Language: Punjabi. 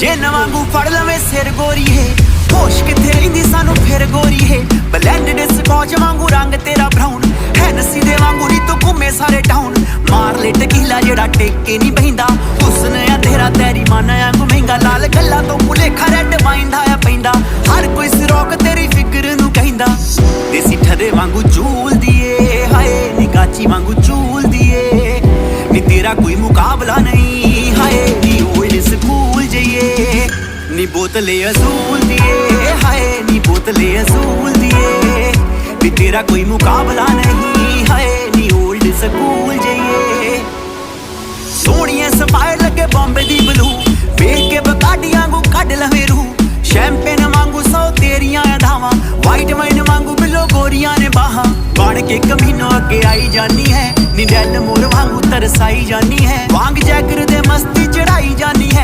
ਜਿੰਨ ਵਾਂਗੂ ਫੜ ਲਵੇਂ ਸਿਰ ਗੋਰੀਏ, ਹੋਸ਼ ਕਿੱਥੇ ਰਹਿੰਦੀ ਸਾਨੂੰ ਫਿਰ ਗੋਰੀਏ। ਬਲੈਂਡਡ ਸਕੌਚ ਵਾਂਗੂ ਰੰਗ ਤੇਰਾ ਬਰਾਊਨ, ਹੈਨਸੀ ਦੇ ਵਾਂਗੂ ਨੀ ਤੂੰ ਘੁੰਮੇ ਸਾਰੇ ਟਾਊਨ। ਮਾਰ ਲੈ ਟਕੀਲਾ ਜਿਹੜਾ ਟੇਕੇ ਨਹੀਂ ਬਹਿੰਦਾ, ਹੁਸਨ ਆ ਤੇਰਾ ਤੇਰੀ ਮਨ ਵਾਂਗੂ ਮਹਿੰਗਾ। ਲਾਲ ਗੱਲਾਂ ਤੋਂ ਭੁਲੇਖਾ ਰੈੱਡ ਵਾਈਨ ਦਾ ਪੈਂਦਾ, ਹਰ ਕੋਈ ਸਿਰੋਕ ਤੇਰੀ ਫਿਕਰ ਨੂੰ ਕਹਿੰਦਾ। ਦੇਸੀ ਠਰੇ ਵਾਂਗੂ ਝੂਲਦੀ ਏ, ਹਾਏ ਨੀ ਕਾਚੀ ਵਾਂਗੂ ਝੂਲਦੀ ਏ। ਨੀ ਤੇਰਾ ਕੋਈ ਮੁਕਾਬਲਾ ਨਹੀਂ, ਹਾਏ ਨੀ ਓਲਡ ਸਕੂਲ ਜਈਏ। ਨੀ ਬੋਤਲੇ ਅਸੂਲ ਦੀਏ, ਹਾਏ ਨੀ ਬੋਤਲੇ ਅਸੂਲ ਦੀਏ। ਨੀ ਤੇਰਾ ਕੋਈ ਮੁਕਾਬਲਾ ਨਹੀਂ, ਹਾਏ ਨੀ ਓਲਡ ਸਕੂਲ ਜਈਏ। ਸੋਹਣੀਏ ਸਮਾਈਲ ਲੱਗੇ ਬੰਬੇ ਦੀ ਬਲੂ,